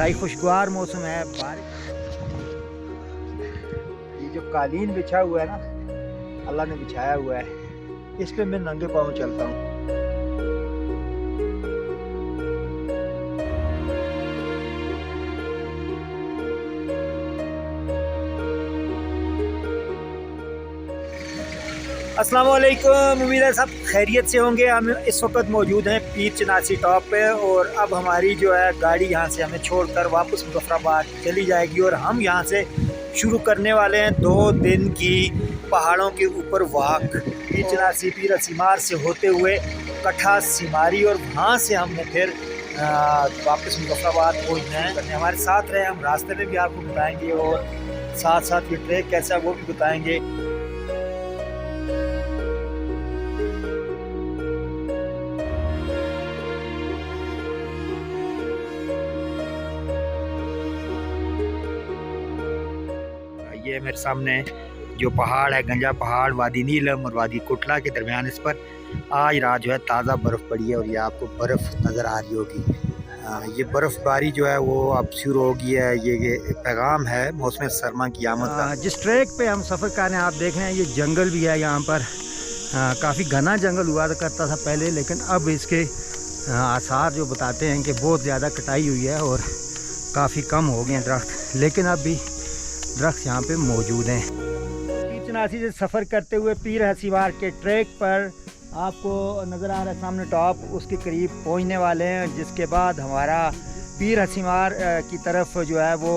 इंतहाई खुशगवार मौसम है। बारिश, ये जो कालीन बिछा हुआ है ना, अल्लाह ने बिछाया हुआ है, इस पे मैं नंगे पाँव चलता हूँ। अस्सलाम वालेकुम, उम्मीद है सब खैरियत से होंगे। हम इस वक्त मौजूद हैं पीर चनासी टॉप पे और अब हमारी जो है गाड़ी यहाँ से हमें छोड़कर वापस मुजफ्फराबाद चली जाएगी और हम यहाँ से शुरू करने वाले हैं 2 दिन की पहाड़ों के ऊपर वॉक। पीर चनासी पीर सीमार से होते हुए कठा सिमारी और वहाँ से हमने फिर वापस मुजफ्फराबाद पहुँचना है। हमारे साथ रहे, हम रास्ते में भी आपको बताएँगे और साथ साथ ये ट्रैक कैसा है वो भी बताएँगे। ये मेरे सामने जो पहाड़ है, गंजा पहाड़, वादी नीलम और वादी कुटला के दरमियान, इस पर आज रात जो है ताज़ा बर्फ़ पड़ी है और ये आपको बर्फ़ नज़र आ रही होगी। ये बर्फ़बारी जो है वो अब शुरू हो गई है। ये पैगाम है मौसम सरमा की आमद का। जिस ट्रैक पे हम सफ़र कर रहे हैं, आप देख रहे हैं ये जंगल भी है यहाँ पर। काफ़ी घना जंगल हुआ करता था पहले, लेकिन अब इसके आसार जो बताते हैं कि बहुत ज़्यादा कटाई हुई है और काफ़ी कम हो गए हैं दरख्त, लेकिन अब भी दरख्त यहाँ पे मौजूद हैं। पीर चनासी से सफ़र करते हुए पीर हसीवार के ट्रैक पर आपको नज़र आ रहा है सामने टॉप, उसके करीब पहुँचने वाले हैं, जिसके बाद हमारा पीर हसीवार की तरफ जो है वो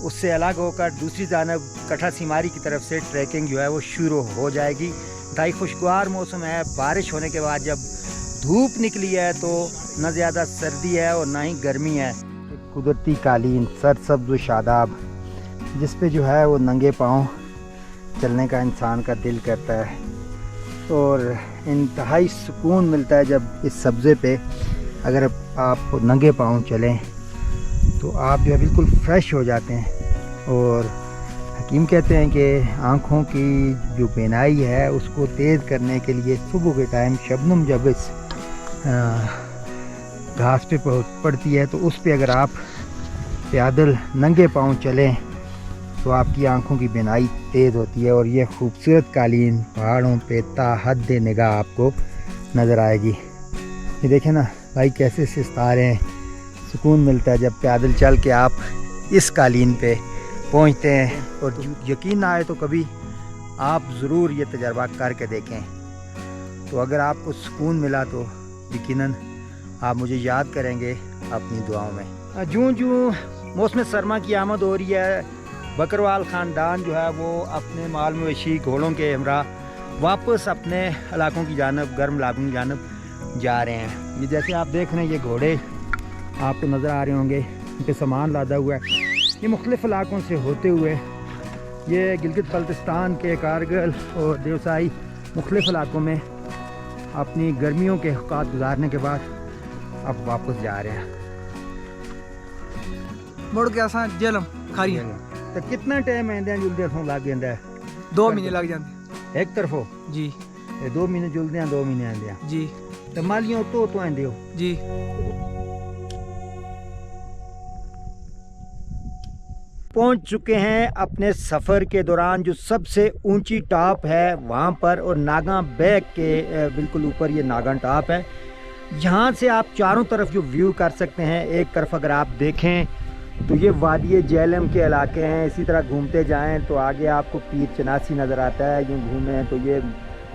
उससे अलग होकर दूसरी जानब कठा सिमारी की तरफ से ट्रैकिंग जो है वो शुरू हो जाएगी। इंतहाई खुशगवार मौसम है। बारिश होने के बाद जब धूप निकली है तो न ज़्यादा सर्दी है और ना ही गर्मी है। कुदरती कालीन सरसब्ज़ व शादाब, जिस पे जो है वो नंगे पाँव चलने का इंसान का दिल करता है और इंतहाई सुकून मिलता है जब इस सब्ज़े पे अगर आप नंगे पाँव चलें तो आप जो है बिल्कुल फ्रेश हो जाते हैं। और हकीम कहते हैं कि आँखों की जो बीनाई है उसको तेज़ करने के लिए सुबह के टाइम शबनम जब इस घास पे पड़ती है तो उस पे अगर आप पैदल नंगे पाँव चलें तो आपकी आंखों की बीनाई तेज़ होती है और ये खूबसूरत कालीन पहाड़ों पे ताहद निगाह आपको नज़र आएगी। ये देखें ना भाई, कैसे सितारे हैं। सुकून मिलता है जब पैदल चल के आप इस कालीन पे पहुंचते हैं और यकीन ना आए तो कभी आप ज़रूर ये तजर्बा करके देखें। तो अगर आपको सुकून मिला तो यकीनन आप मुझे याद करेंगे अपनी दुआओं में। जूँ जूँ मौसम सरमा की आमद हो रही है, बकरवाल ख़ानदान जो है वो अपने माल मवेशी घोड़ों के हमरा वापस अपने इलाकों की जानब, गर्म इलाकों की जानब जा रहे हैं। ये जैसे आप देख रहे हैं ये घोड़े आपको नज़र आ रहे होंगे, इन पे सामान लादा हुआ है। ये मुख्तलिफ़ इलाकों से होते हुए ये गिलगित बल्तिस्तान के कारगिल और देवसाई मुख्तलिफ़ इलाकों में अपनी गर्मियों के औकात गुजारने के बाद अब वापस जा रहे हैं। मुड़ के असा जेलम खारी है। तो कितना टाइम आंदे जुलदे लग जाता है? 2 महीने लग जाते एक तरफों जी। 2 महीने जुलदे हैं, 2 महीने आंदे जी। तो मालियों तो आंदे हो जी। पहुंच चुके हैं अपने सफ़र के दौरान जो सबसे ऊंची टॉप है वहां पर, और नागा बैग के बिल्कुल ऊपर ये नागा टॉप है। यहाँ से आप चारों तरफ जो व्यू कर सकते हैं, एक तरफ अगर आप देखें तो ये वादी जेलम के इलाके हैं, इसी तरह घूमते जाएं तो आगे आपको पीर चनासी नज़र आता है। यूँ घूमें तो ये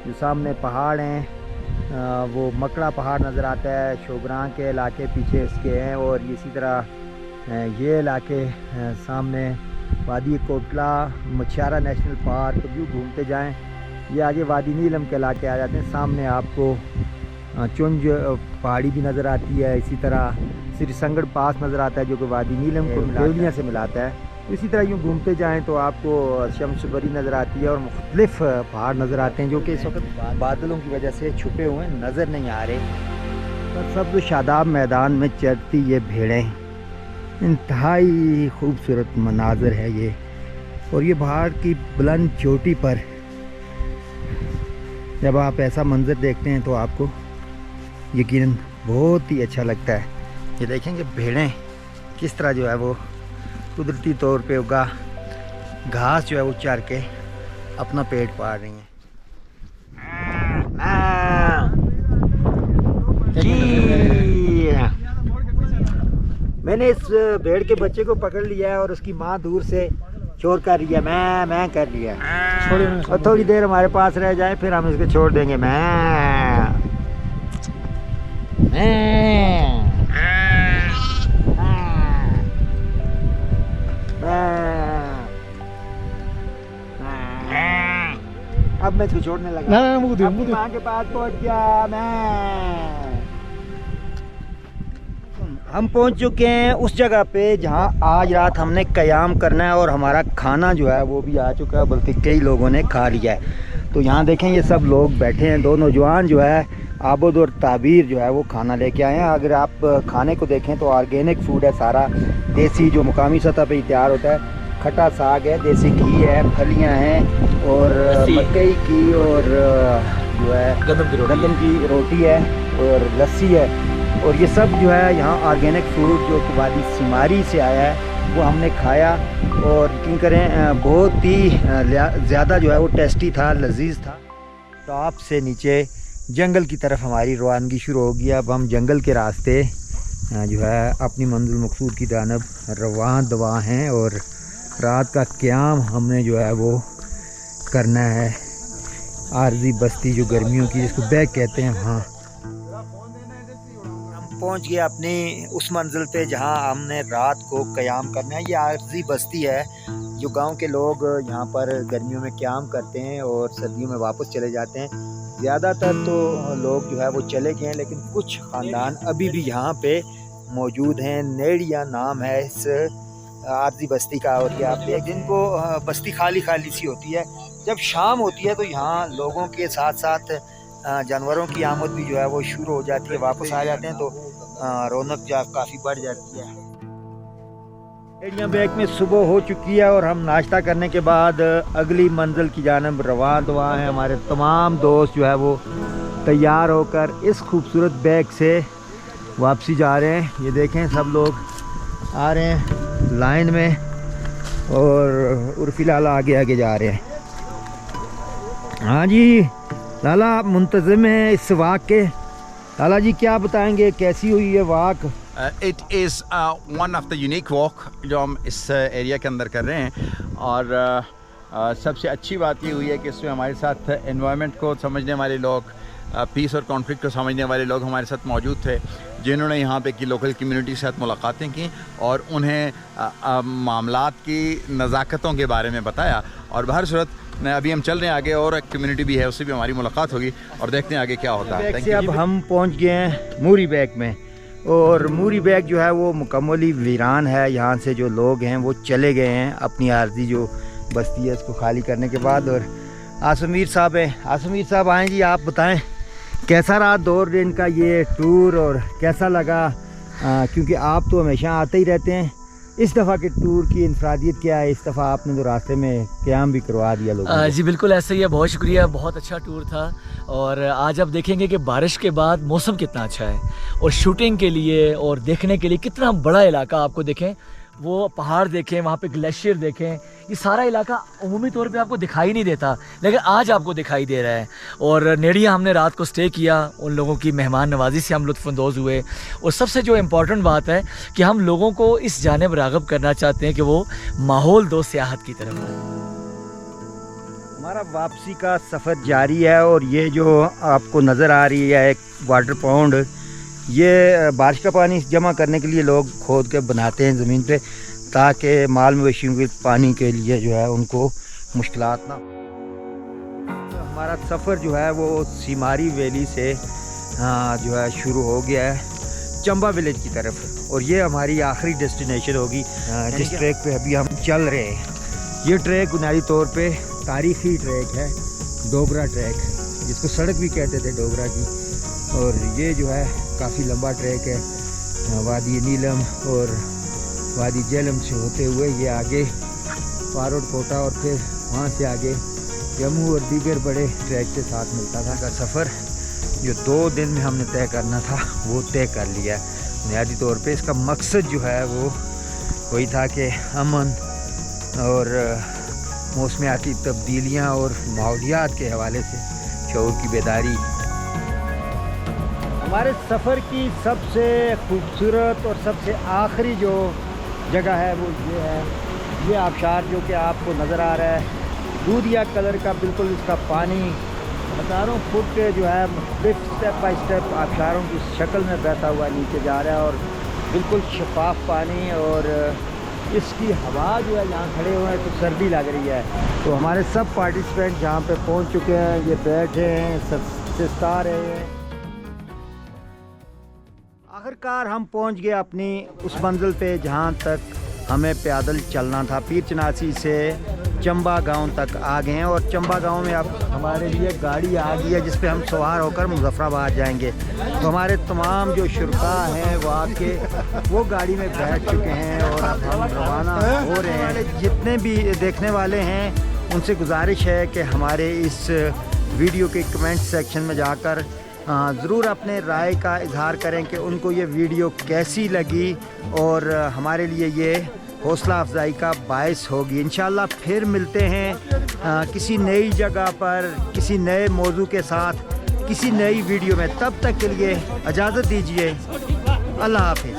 जो सामने पहाड़ हैं वो मकड़ा पहाड़ नज़र आता है, शोगरां के इलाके पीछे इसके हैं, और इसी तरह ये इलाके सामने वादी कोटला, मछियारा नेशनल पार्क। व्यू घूमते जाएं, ये आगे वादी नीलम के इलाके आ जाते हैं। सामने आपको चुंज पहाड़ी भी नज़र आती है, इसी तरह श्रीसंगड़ पास नज़र आता है जो कि वादी नीलम को देवलिया से मिलाता है। इसी तरह यूँ घूमते जाएं तो आपको शमशबरी नज़र आती है और मुख्तलिफ पहाड़ नज़र आते हैं जो कि इस वक्त बादलों की वजह से छुपे हुए नज़र नहीं आ रहे। पर सब शादाब मैदान में चरती ये भेड़ें, इंतहाई खूबसूरत मनाजर है ये। और ये पहाड़ की बुलंद चोटी पर जब आप ऐसा मंजर देखते हैं तो आपको यकीनन बहुत ही अच्छा लगता है। ये देखेंगे भेड़ें किस तरह जो है वो कुदरती तौर पे उगा घास जो है वो चर के अपना पेट पाल रही हैं। मैंने इस भेड़ के बच्चे को पकड़ लिया है और उसकी माँ दूर से शोर कर रही है, मैं कर लिया। और थोड़ी देर हमारे पास रह जाए फिर हम इसको छोड़ देंगे। अब मैं इसको छोड़ने लगा। अपनी माँ के पास पहुंच गया मैं। हम पहुंच चुके हैं उस जगह पे जहां आज रात हमने क़याम करना है और हमारा खाना जो है वो भी आ चुका है, बल्कि कई लोगों ने खा लिया है। तो यहाँ देखें ये सब लोग बैठे हैं। दो नौजवान जो है आबद और ताबीर जो है वो खाना लेके आए हैं। अगर आप खाने को देखें तो ऑर्गेनिक फूड है सारा, देसी जो मुकामी सतह पे तैयार होता है। खट्टा साग है, देसी घी है, फलियाँ हैं और मकई की और जो है गंदम की रोटी है और लस्सी है। और ये सब जो है यहाँ ऑर्गेनिक फूड जो कि वादी सिमारी से आया है वो हमने खाया और यकीन करें बहुत ही ज़्यादा जो है वो टेस्टी था, लजीज था। टॉप से नीचे जंगल की तरफ हमारी रवानगी शुरू हो गई। अब हम जंगल के रास्ते जो है अपनी मंजिल मकसूद की जानब रवान दवा हैं और रात का क़याम हमने जो है वो करना है। आरजी बस्ती जो गर्मियों की जिसको बैग कहते हैं वहाँ हम पहुँच गए अपनी उस मंजिल पे जहाँ हमने रात को क़याम करना है। ये आरजी बस्ती है जो गांव के लोग यहाँ पर गर्मियों में क़याम करते हैं और सर्दियों में वापस चले जाते हैं। ज़्यादातर तो लोग जो है वो चले गए हैं, लेकिन कुछ ख़ानदान अभी भी यहाँ पे मौजूद हैं। नेड़िया नाम है इस आरजी बस्ती का। और ये आप देख, दिन को बस्ती खाली खाली सी होती है। जब शाम होती है तो यहाँ लोगों के साथ साथ जानवरों की आमद भी जो है वो शुरू हो जाती है। वापस आ जाते हैं तो रौनक जो काफ़ी बढ़ जाती है। एरिया बैग में सुबह हो चुकी है और हम नाश्ता करने के बाद अगली मंजिल की जानब रवान दवा हैं। हमारे तमाम दोस्त जो है वो तैयार होकर इस खूबसूरत बैग से वापसी जा रहे हैं। ये देखें सब लोग आ रहे हैं लाइन में और उर्फी लाला आगे आगे जा रहे हैं। हाँ जी लाला, आप मुंतज़िम हैं इस वाक़ के। लाला जी क्या बताएंगे, कैसी हुई है वाक़? It is one of the unique walk जो हम इस एरिया के अंदर कर रहे हैं। और सबसे अच्छी बात ये हुई है कि इसमें हमारे साथ एनवायरनमेंट को समझने वाले लोग, पीस और कॉन्फ्लिक्ट को समझने वाले लोग हमारे साथ मौजूद थे, जिन्होंने यहाँ पे की लोकल कम्युनिटी के साथ मुलाकातें की और उन्हें मामलात की नज़ाकतों के बारे में बताया। और बहर सूरत अभी हम चल रहे हैं आगे और एक कम्युनिटी भी है, उससे भी हमारी मुलाकात होगी और देखते हैं आगे क्या होता है। अब हम पहुँच गए हैं मूरी बैग में और मूरी बैग जो है वो मुकम्मली वीरान है। यहाँ से जो लोग हैं वो चले गए हैं अपनी आरजी जो बस्ती है इसको खाली करने के बाद। और आसमीर साहब हैं, आसमीर साहब आएँ जी, आप बताएं कैसा रहा 2 दिन का ये टूर और कैसा लगा? क्योंकि आप तो हमेशा आते ही रहते हैं, इस दफ़ा के टूर की इनफरादियत क्या है? इस दफ़ा आपने तो रास्ते में क़याम भी करवा दिया लोगों को। जी बिल्कुल ऐसा ही है, बहुत शुक्रिया, बहुत अच्छा टूर था। और आज आप देखेंगे कि बारिश के बाद मौसम कितना अच्छा है और शूटिंग के लिए और देखने के लिए कितना बड़ा इलाका। आपको देखें वो पहाड़ देखें, वहाँ पे ग्लेशियर देखें, ये सारा इलाका उमूमी तौर पे आपको दिखाई नहीं देता, लेकिन आज आपको दिखाई दे रहा है। और नेड़िया हमने रात को स्टे किया, उन लोगों की मेहमान नवाजी से हम लुत्फ़अंदोज़ हुए। और सबसे जो इम्पॉर्टेंट बात है कि हम लोगों को इस जानिब राग़िब करना चाहते हैं कि वो माहौल दो सियाहत की तरफ आए। हमारा वापसी का सफ़र जारी है और ये जो आपको नज़र आ रही है एक वाटर पाउंड, ये बारिश का पानी जमा करने के लिए लोग खोद के बनाते हैं ज़मीन पे, ताकि माल मवेशियों के पानी के लिए जो है उनको मुश्किलात ना। हमारा सफ़र जो है वो सिमारी वैली से जो है शुरू हो गया है चंबा विलेज की तरफ और ये हमारी आखिरी डेस्टिनेशन होगी जिस ट्रैक पे अभी हम चल रहे हैं। ये ट्रैक बुनियादी तौर पे तारीख़ी ट्रैक है, डोगरा ट्रैक, जिसको सड़क भी कहते थे डोगरा की। और ये जो है काफ़ी लंबा ट्रैक है, वादी नीलम और वादी जेलम से होते हुए ये आगे फारोड कोटा और फिर वहाँ से आगे जम्मू और दीगर बड़े ट्रैक के साथ मिलता था। का सफ़र जो 2 दिन में हमने तय करना था वो तय कर लिया है। बुनियादी तौर पे इसका मकसद जो है वो वही था कि अमन और मौसमियाती तब्दीलियाँ और माहौलियात के हवाले से शऊर की बेदारी। हमारे सफ़र की सबसे खूबसूरत और सबसे आखिरी जो जगह है वो ये है, ये आबशार जो कि आपको नज़र आ रहा है, दूधिया कलर का बिल्कुल इसका पानी हज़ारों फुट जो है स्टेप बाय स्टेप आबशारों की शक्ल में बहता हुआ नीचे जा रहा है और बिल्कुल शफाफ पानी, और इसकी हवा जो है यहाँ खड़े हुए हैं तो सर्दी लग रही है। तो हमारे सब पार्टिसिपेंट जहाँ पे पहुँच चुके हैं, ये बैठे हैं, सब सिस्ता रहे हैं। आखिरकार हम पहुँच गए अपनी उस मंजिल पे जहाँ तक हमें पैदल चलना था। पीर चनासी से चंबा गांव तक आ गए हैं और चंबा गांव में अब हमारे लिए गाड़ी आ गई है जिस पे हम सवार होकर मुजफ्फराबाद जाएंगे। तो हमारे तमाम जो शुरका हैं वो आके वो गाड़ी में बैठ चुके हैं और अब हम रवाना हो रहे हैं। जितने भी देखने वाले हैं उनसे गुजारिश है कि हमारे इस वीडियो के कमेंट सेक्शन में जाकर ज़रूर अपने राय का इजहार करें कि उनको ये वीडियो कैसी लगी और हमारे लिए ये हौसला अफजाई का बायस होगी। इंशाल्लाह फिर मिलते हैं किसी नई जगह पर, किसी नए मौजू के साथ, किसी नई वीडियो में। तब तक के लिए इजाज़त दीजिए। अल्लाह हाफिज़।